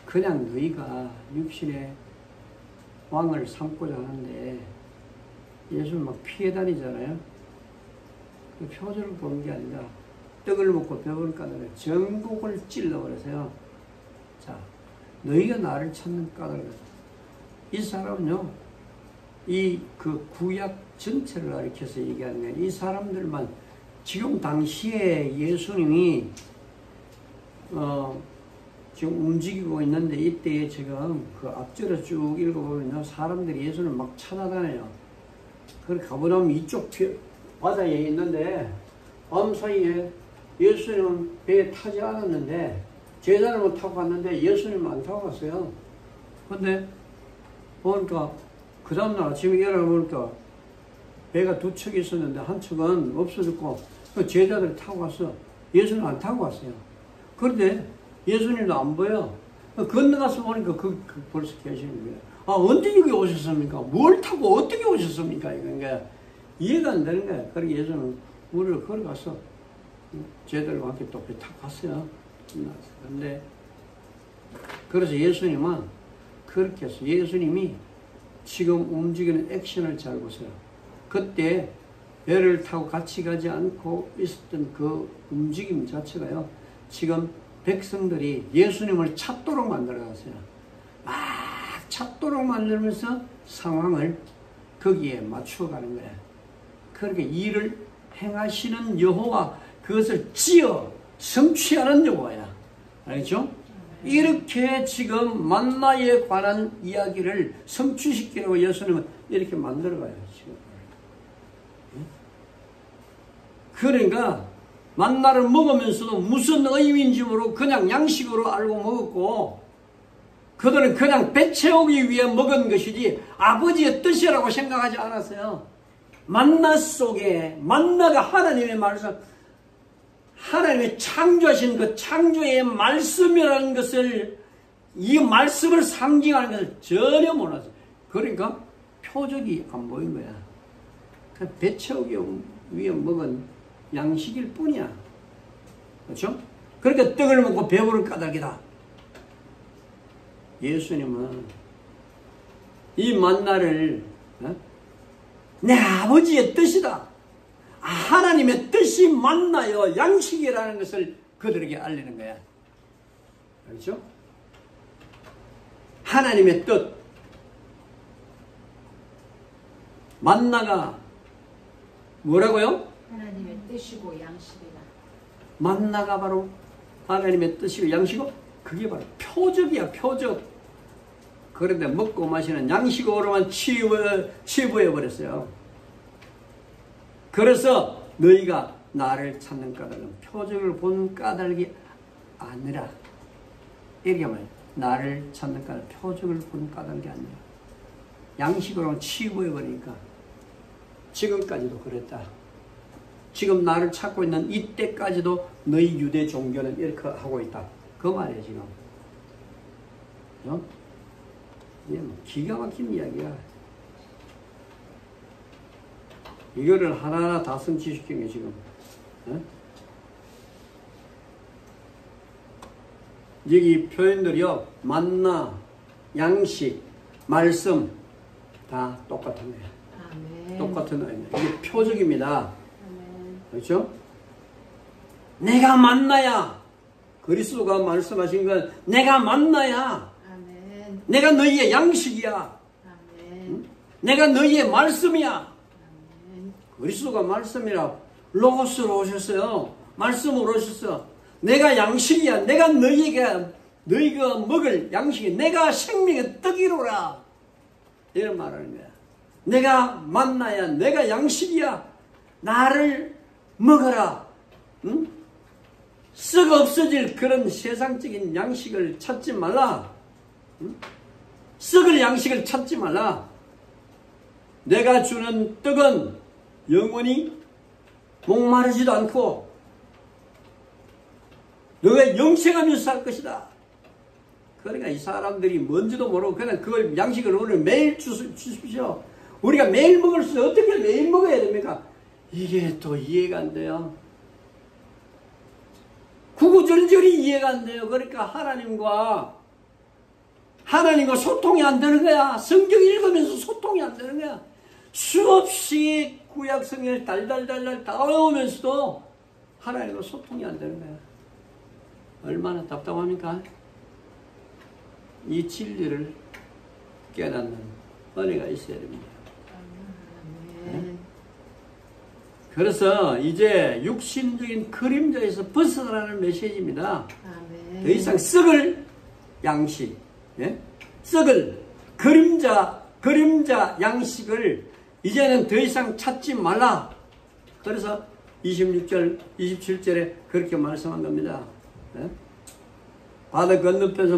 그냥 너희가 육신의 왕을 삼고자 하는데 예수는 막 피해 다니잖아요. 그 표적을 보는 게 아니라 떡을 먹고 배부른 까닭에 전국을 찔러버려서요. 자, 너희가 나를 찾는 까닭은 이 사람은요. 이 그 구약 전체를 가리켜서 얘기하는 거예요. 이 사람들만 지금 당시에 예수님이 지금 움직이고 있는데 이때 지금 그 앞줄을 쭉 읽어보면 사람들이 예수를 막 찾아다녀요. 그렇게 가보면 이쪽 바다에 있는데 밤사이에 예수님은 배에 타지 않았는데 제자들만 타고 갔는데 예수님은 안 타고 갔어요. 근데 보니까 그 다음날 아침에 일어나보니까 배가 두 척이 있었는데 한 척은 없어졌고 그 제자들이 타고 갔어. 예수님은 안 타고 갔어요. 그런데 예수님도 안 보여. 건너가서 보니까 벌써 계시는 거예요. 아, 언제 여기 오셨습니까? 뭘 타고 어떻게 오셨습니까? 그러니까 이해가 안 되는 거야. 그래서 예수는 우리를 걸어가서 제자들과 함께 또 배 타고 갔어요. 근데 그래서 예수님은 그렇게 해서 예수님이 지금 움직이는 액션을 잘 보세요. 그때 배를 타고 같이 가지 않고 있었던 그 움직임 자체가요. 지금 백성들이 예수님을 찾도록 만들어갔어요. 막 찾도록 만들면서 상황을 거기에 맞춰가는 거예요. 그렇게 일을 행하시는 여호와, 그것을 지어 성취하는 여호와야. 알겠죠? 이렇게 지금 만나에 관한 이야기를 성취시키려고 예수님은 이렇게 만들어가요. 지금. 그러니까 만나를 먹으면서도 무슨 의미인지 모르고 그냥 양식으로 알고 먹었고, 그들은 그냥 배 채우기 위해 먹은 것이지 아버지의 뜻이라고 생각하지 않았어요. 만나 속에, 만나가 하나님의 말씀, 하나님의 창조하신 그 창조의 말씀이라는 것을, 이 말씀을 상징하는 것을 전혀 몰랐어요. 그러니까 표적이 안 보인 거야. 배 채우기 위해 먹은 양식일 뿐이야. 그렇죠? 그러니까 떡을 먹고 배부를 까닭이다. 예수님은 이 만나를 내 아버지의 뜻이다, 하나님의 뜻이 만나요 양식이라는 것을 그들에게 알리는 거야. 그렇죠? 하나님의 뜻, 만나가 뭐라고요? 하나님의 뜻이고 양식이다. 만나가 바로 하나님의 뜻이고 양식이고, 그게 바로 표적이야, 표적. 그런데 먹고 마시는 양식으로만 치부해버렸어요. 그래서 너희가 나를 찾는 까닭은 표적을 본 까닭이 아니라, 이렇게 말해요. 나를 찾는 까닭, 표적을 본 까닭이 아니라 양식으로만 치부해버리니까 지금까지도 그랬다. 지금 나를 찾고 있는 이때까지도 너희 유대 종교는 이렇게 하고 있다. 그 말이에요, 지금. 이게 뭐 기가 막힌 이야기야. 이거를 하나하나 다 성취시킨 게 지금. 여기 표현들이요, 만나, 양식, 말씀 다 똑같은 거예요. 아멘. 똑같은 의미. 이게 표적입니다. 아멘. 그렇죠? 내가 만나야, 그리스도가 말씀하신 건 내가 만나야, 아멘. 내가 너희의 양식이야. 아멘. 내가 너희의 말씀이야. 아멘. 그리스도가 말씀이라 로고스로 오셨어요. 말씀으로 오셨어. 내가 양식이야. 내가 너희가 먹을 양식이, 내가 생명의 떡이로라. 이런 말하는 거야. 내가 만나야, 내가 양식이야. 나를 먹어라. 응? 썩 없어질 그런 세상적인 양식을 찾지 말라. 응? 썩을 양식을 찾지 말라. 내가 주는 떡은 영원히 목마르지도 않고 너가 영생하면서 살 것이다. 그러니까 이 사람들이 뭔지도 모르고 그냥 그걸 양식을 오늘 매일 주십시오. 우리가 매일 먹을 수, 어떻게 매일 먹어야 됩니까? 이게 또 이해가 안 돼요. 구구절절히 이해가 안 돼요. 그러니까 하나님과 소통이 안 되는 거야. 성경 읽으면서 소통이 안 되는 거야. 수없이 구약 성경을 달달달달 따라오면서도 하나님과 소통이 안 되는 거야. 얼마나 답답합니까? 이 진리를 깨닫는 은혜가 있어야 됩니다. 아멘. 그래서 이제 육신적인 그림자에서 벗어나는 메시지입니다. 아멘. 더 이상 썩을 양식, 예? 썩을 그림자 양식을 이제는 더 이상 찾지 말라. 그래서 26절, 27절에 그렇게 말씀한 겁니다. 예? 바다 건너편에서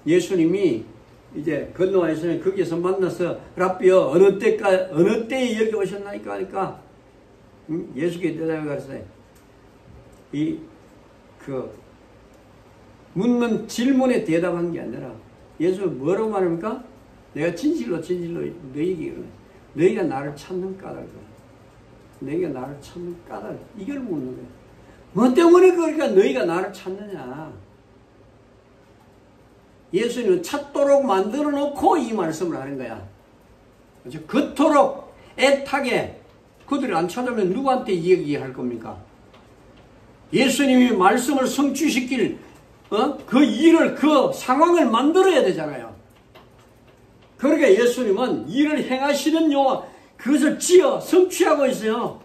예수님이 이제 건너와 있으니 거기에서 만나서 랍비여 어느 때에 여기 오셨나이까 하니까 예수께 대답해 가르쳐요. 묻는 질문에 대답한 게 아니라 예수는 뭐라고 말합니까? 내가 진실로 너희에게 이르노니 너희가 나를 찾는 까닭, 너희가 나를 찾는 까닭, 이걸 묻는 거예요. 뭐 때문에 그러니까 너희가 나를 찾느냐? 예수님은 찾도록 만들어 놓고 이 말씀을 하는 거야. 그토록 애타게 그들이 안 찾으면 누구한테 얘기할 겁니까? 예수님이 말씀을 성취시킬 그 일을, 그 상황을 만들어야 되잖아요. 그러니까 예수님은 일을 행하시는 여호와 그것을 지어 성취하고 있어요.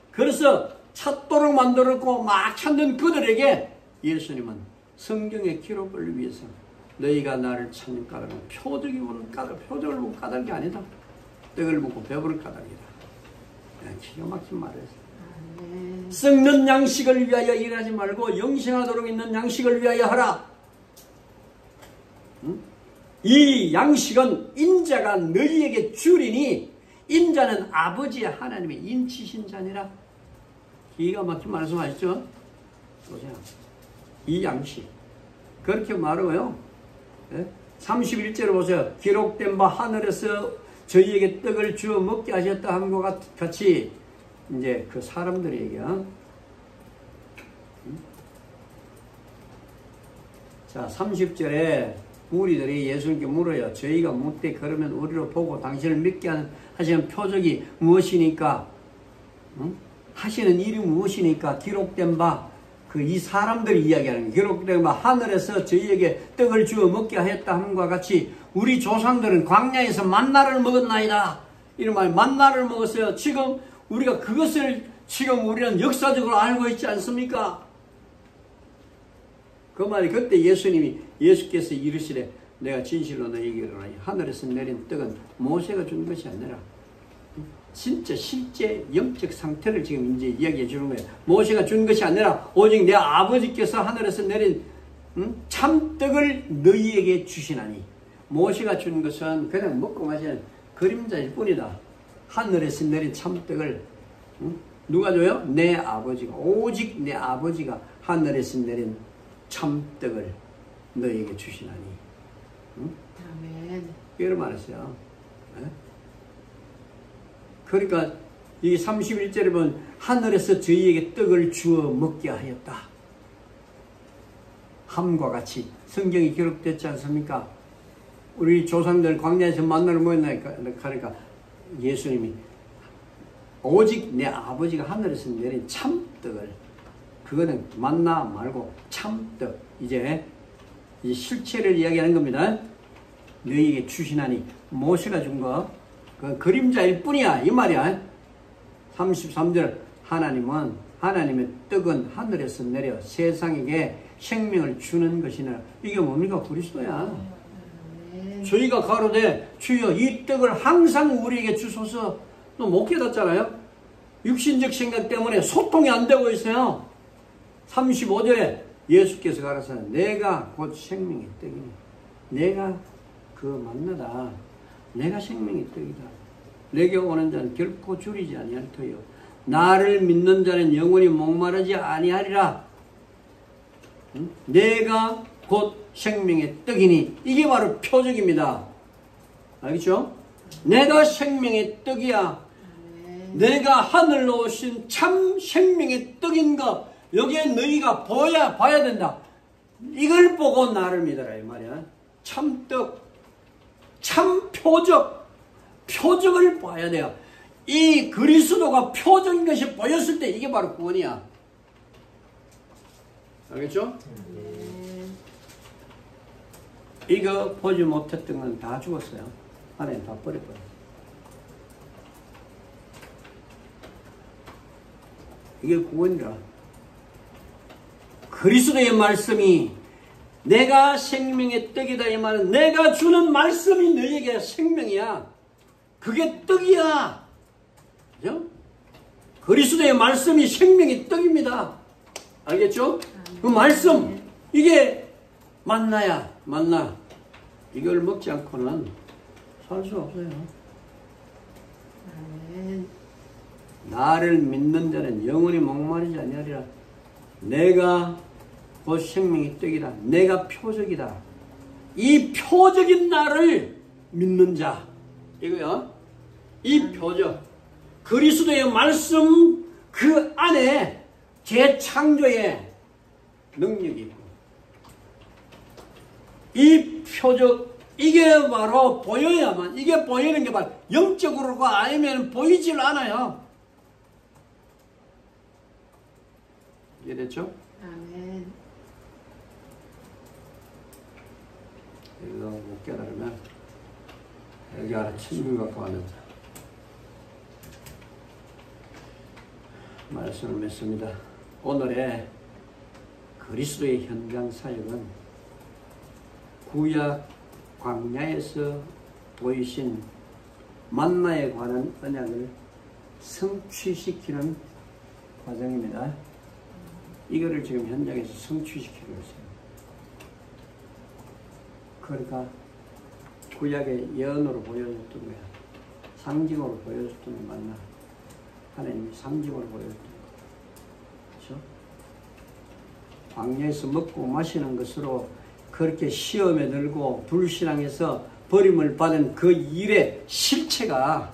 그래서 찾도록 만들었고 막 찾는 그들에게 예수님은 성경의 기록을 위해서 너희가 나를 찾는 까닭은 표적이 오는 까닭, 표적을 보고 까닭이 아니다. 떡을 먹고 배부를 까닭이다. 기가 막힌 말이었어요. 썩는 양식을 위하여 일하지 말고 영생하도록 있는 양식을 위하여 하라. 이 양식은 인자가 너희에게 주리니 인자는 아버지 하나님의 인치신 자니라. 기가 막힌 말씀하시죠? 보세요. 이 양식 그렇게 말하고요. 31절을 보세요. 기록된 바 하늘에서 저희에게 떡을 주어 먹게 하셨다 함과 같이 이제 그 사람들에게 자 30절에 무리들이 예수님께 물어요. 저희가 묻되 그러면 우리로 보고 당신을 믿게 하시는 표적이 무엇이니까? 하시는 일이 무엇이니까? 기록된 바 그 이 사람들이 이야기하는 게 기록된 바 하늘에서 저희에게 떡을 주어 먹게 하였다 함과 같이 우리 조상들은 광야에서 만나를 먹었나이다. 이런 말 만나를 먹었어요. 지금 우리가 그것을 지금 우리는 역사적으로 알고 있지 않습니까? 그 말이 그때 예수께서 이르시되 내가 진실로 너희에게 이르노니 하늘에서 내린 떡은 모세가 준 것이 아니라 진짜 실제 영적 상태를 지금 이제 이야기해 주는 거예요. 모세가 준 것이 아니라 오직 내 아버지께서 하늘에서 내린 참떡을 너희에게 주시나니 모세가 준 것은 그냥 먹고 마시는 그림자일 뿐이다. 하늘에서 내린 참떡을 누가 줘요? 내 아버지가, 오직 내 아버지가 하늘에서 내린 참떡을 너희에게 주시나니. 아멘. 이런 말했어요. 그러니까 이 31절에 보면 하늘에서 저희에게 떡을 주어 먹게 하였다. 함과 같이 성경이 기록됐지 않습니까? 우리 조상들 광야에서 만나를 모였나니까 그러니까 예수님이 오직 내 아버지가 하늘에서 내린 참떡을, 그거는 만나 말고 참떡, 이제 실체를 이야기하는 겁니다. 너희에게 주시나니 모세가 준 거 그 그림자일 뿐이야 이 말이야. 33절 하나님은 하나님의 떡은 하늘에서 내려 세상에게 생명을 주는 것이나 이게 뭡니까? 그리스도야. 저희가 가로되 주여 이 떡을 항상 우리에게 주소서. 또 못 깨닫잖아요. 육신적 생각 때문에 소통이 안 되고 있어요. 35절에 예수께서 가라사대 내가 곧 생명의 떡이니 내가 그 만나다. 내가 생명의 떡이다. 내게 오는 자는 결코 줄이지 아니할 터요. 나를 믿는 자는 영원히 목마르지 아니하리라. 내가 곧 생명의 떡이니 이게 바로 표적입니다. 알겠죠? 내가 생명의 떡이야. 내가 하늘로 오신 참 생명의 떡인 거 여기에 너희가 봐야 된다. 이걸 보고 나를 믿어라 이 말이야. 참떡, 참 표적을 봐야 돼요. 이 그리스도가 표적인 것이 보였을 때 이게 바로 구원이야. 알겠죠? 이거 보지 못했던 건 다 죽었어요. 하나님 다 버려버려. 이게 구원이라. 그리스도의 말씀이 내가 생명의 떡이다. 이 말은 내가 주는 말씀이 너에게 생명이야. 그게 떡이야. 그죠? 그리스도의 말씀이 생명의 떡입니다. 알겠죠? 그 말씀, 이게 만나야, 만나. 이걸 먹지 않고는 살 수 없어요. 아멘. 나를 믿는 자는 영원히 목마르지 아니하리라. 내가 곧 생명의 떡이다. 내가 표적이다. 이 표적인 나를 믿는 자. 이거요. 이 표적. 그리스도의 말씀 그 안에 재창조의 능력이 있고. 이 표적, 이게 바로 보여야만, 이게 보이는 게 바로 영적으로가 아니면 보이질 않아요. 이해됐죠? 아멘. 이거 못 깨달으면 여기 하나 천국이 갖고 가는 말씀을 맺습니다. 오늘의 그리스도의 현장 사역은 구약 광야에서 보이신 만나에 관한 언약을 성취시키는 과정입니다. 이거를 지금 현장에서 성취시키고 있어요. 그러니까 구약의 예언으로 보여줬던 거야. 상징으로 보여줬던 게 맞나? 하나님이 상징으로 보여줬던 거. 그렇죠? 광야에서 먹고 마시는 것으로 그렇게 시험에 들고 불신앙에서 버림을 받은 그 일의 실체가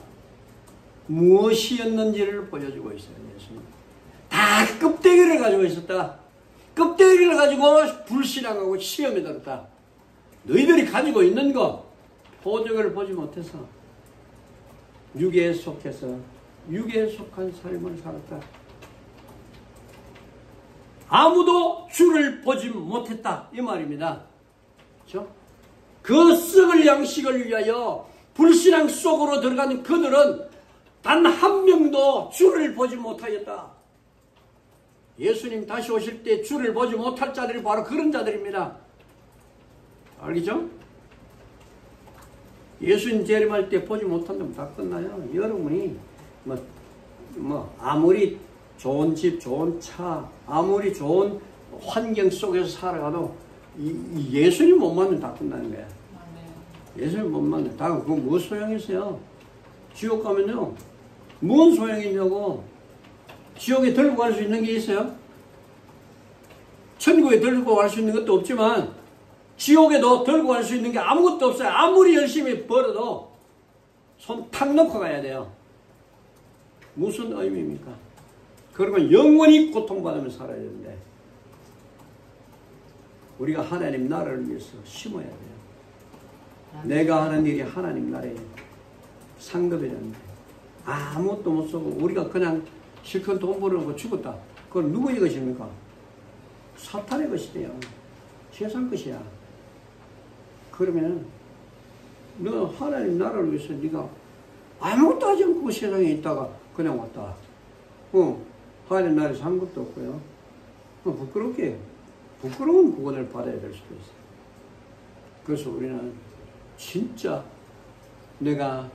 무엇이었는지를 보여주고 있어요. 예수님. 다 껍데기를 가지고 있었다. 껍데기를 가지고 불신앙하고 시험에 들었다. 너희들이 가지고 있는 것, 표적을 보지 못해서 육에 속해서 육에 속한 삶을 살았다. 아무도 주를 보지 못했다. 이 말입니다. 그렇죠? 그 썩을 양식을 위하여 불신앙 속으로 들어가는 그들은 단 한 명도 주를 보지 못하였다. 예수님 다시 오실 때 주를 보지 못할 자들이 바로 그런 자들입니다. 알겠죠? 예수님 재림할 때 보지 못한다면 다 끝나요. 여러분이 아무리 좋은 집, 좋은 차, 아무리 좋은 환경 속에서 살아가도 예수님 못 만나면 다 끝나는 거야. 예수님 못 만나면 다 그거 뭐 소용이 있어요? 지옥 가면요, 뭔 소용이 있냐고. 지옥에 들고 갈 수 있는 게 있어요? 천국에 들고 갈 수 있는 것도 없지만 지옥에도 들고 갈 수 있는 게 아무것도 없어요. 아무리 열심히 벌어도 손 탁 놓고 가야 돼요. 무슨 의미입니까? 그러면 영원히 고통받으면서 살아야 되는데 우리가 하나님 나라를 위해서 심어야 돼요. 내가 하는 일이 하나님 나라에 상급이라는데 아무것도 못 쓰고 우리가 그냥 실컷 돈 벌어놓고 죽었다. 그건 누구의 것입니까? 사탄의 것이대요. 세상 것이야. 그러면 너 하나님 나라를 위해서 네가 아무것도 하지 않고 세상에 있다가 그냥 왔다. 하나님 나라에서 한 것도 없고요. 부끄러운 구원을 받아야 될 수도 있어요. 그래서 우리는 진짜 내가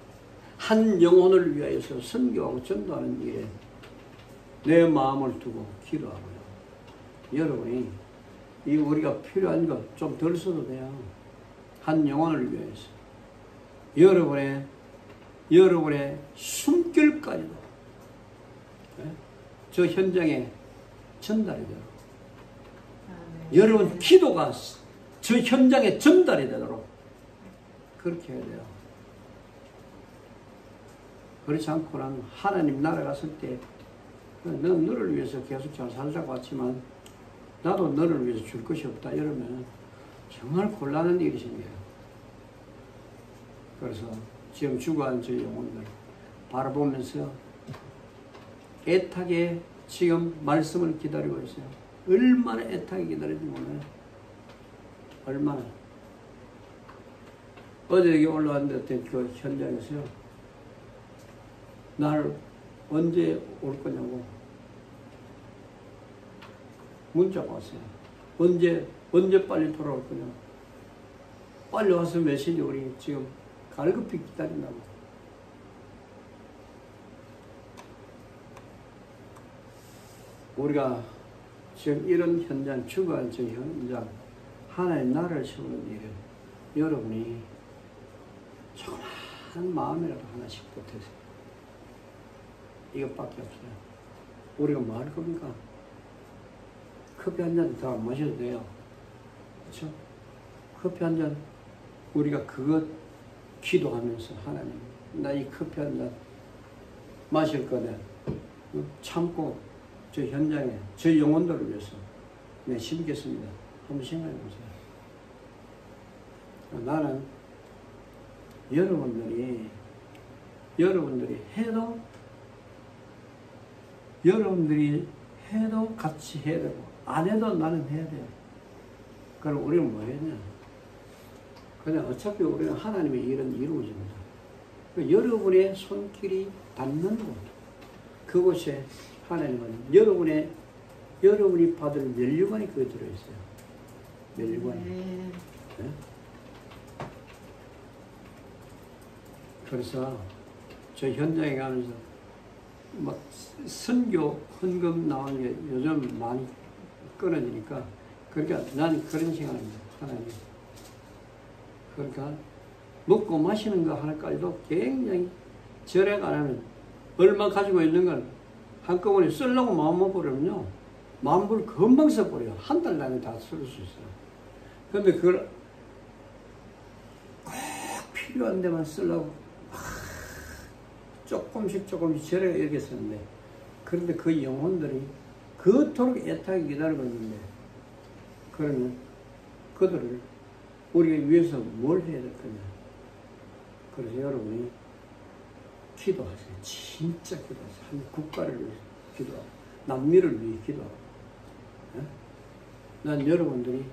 한 영혼을 위하여서 선교하고 전도하는 일에 내 마음을 두고 기도하고요. 여러분이 우리가 필요한 것 좀 덜 써도 돼요. 한 영혼을 위해서 여러분의 숨결까지도 저 현장에 전달이 되도록 여러분 기도가 저 현장에 전달이 되도록 그렇게 해야 돼요. 그렇지 않고는 하나님 나라 갔을 때 넌 너를 위해서 계속 잘 살자고 왔지만 나도 너를 위해서 줄 것이 없다 이러면 정말 곤란한 일이 생겨요. 그래서 지금 죽어가는 저 영혼들 바라보면서 애타게 지금 말씀을 기다리고 있어요. 얼마나 애타게 기다리는지 몰라요. 얼마나. 어제 여기 올라왔는데 그 현장에서요. 날 언제 올 거냐고. 문자가 왔어요. 언제 빨리 돌아올 거냐. 빨리 와서 메시지 우리 지금 갈급히 기다린다고. 우리가 지금 이런 현장, 죽어가는 저 현장, 하나님 나라를 세우는 일은 여러분이 조그마한 마음이라도 하나씩 보태세요. 이것밖에 없어요. 우리가 뭐 할 겁니까? 커피 한 잔 더 마셔도 돼요. 그렇죠? 커피 한 잔 우리가 그것 기도하면서 하나님 나 이 커피 한 잔 마실 거다 참고 저 현장에 저 영혼들을 위해서 내 심겠습니다. 한번 생각해 보세요. 나는 여러분들이 해도 같이 해야 되고 안 해도 나는 해야 돼요. 그럼 우리는 뭐 했냐? 그냥 어차피 우리는 하나님의 일은 이루어집니다. 여러분의 손길이 닿는 곳, 그곳에 하나님은 여러분이 받을 면류관이 거기 들어있어요. 면류관이. 네? 그래서 저 현장에 가면서 막 선교 헌금 나오는 게 요즘 많이 끊어지니까 그러니까 나는 그런 생각입니다. 하나님. 그러니까 먹고 마시는 거 하나까지도 굉장히 절약 안 하면 얼마 가지고 있는 걸 한꺼번에 쓰려고 마음 먹으려면요. 마음을 금방 써버려요. 한 달 안에 다 쓸 수 있어요. 그런데 그걸 꼭 필요한 데만 쓰려고 조금씩 절약 이렇게 쓰는데 그런데 그 영혼들이 그토록 애타게 기다리고 있는데 그러면 그들을 우리가 위해서 뭘 해야 될 거냐. 그래서 여러분이 기도하세요. 진짜 기도하세요. 한 국가를 위해 기도하고 남미를 위해 기도하고. 네? 난 여러분들이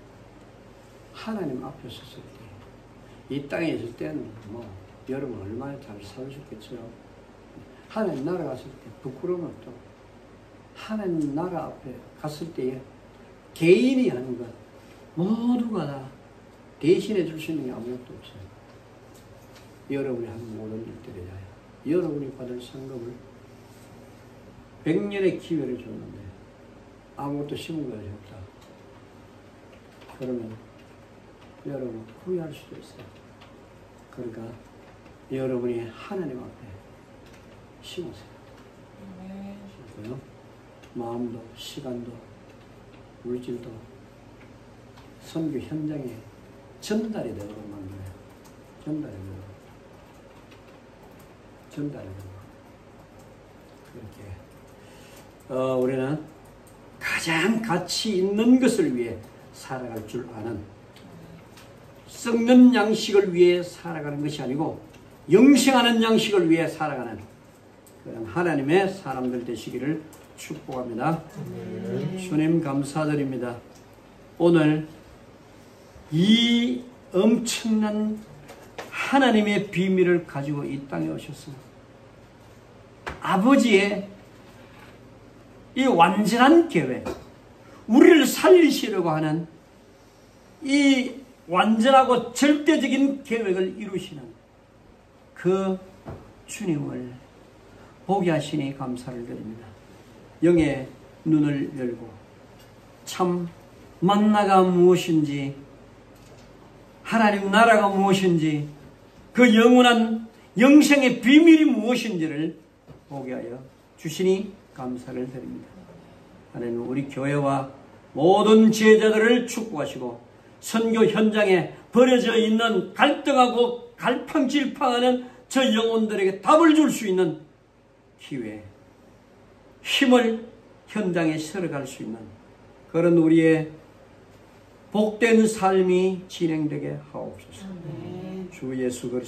하나님 앞에 섰을 때 이 땅에 있을 때는 뭐 여러분 얼마나 잘 살으셨겠죠. 하나님 나라 갔을 때 부끄러움 없죠. 하나님 나라 앞에 갔을 때에 개인이 하는 것 모두가 다 대신해 줄 수 있는 게 아무것도 없어요. 여러분이 하는 모든 일들에 대하여 여러분이 받을 상급을 100년의 기회를 줬는데 아무것도 심은 것이 없다. 그러면 여러분 후회할 수도 있어요. 그러니까 여러분이 하나님 앞에 심으세요. 심고요. 마음도 시간도 물질도 선교 현장에 전달이 되도록 만들어요. 전달이 되도록. 그렇게 우리는 가장 가치 있는 것을 위해 살아갈 줄 아는 썩는 양식을 위해 살아가는 것이 아니고 영생하는 양식을 위해 살아가는 그런 하나님의 사람들 되시기를 축복합니다. 주님 감사드립니다. 오늘 이 엄청난 하나님의 비밀을 가지고 이 땅에 오셨습니다. 아버지의 이 완전한 계획, 우리를 살리시려고 하는 이 완전하고 절대적인 계획을 이루시는 그 주님을 보게 하시니 감사를 드립니다. 영의 눈을 열고 참 만나가 무엇인지 하나님 나라가 무엇인지 그 영원한 영생의 비밀이 무엇인지를 보게 하여 주시니 감사를 드립니다. 하나님 우리 교회와 모든 제자들을 축복하시고 선교 현장에 버려져 있는 갈등하고 갈팡질팡하는 저 영혼들에게 답을 줄 수 있는 기회, 힘을 현장에 실어갈 수 있는 그런 우리의 복된 삶이 진행되게 하옵소서. 주 예수 그리스도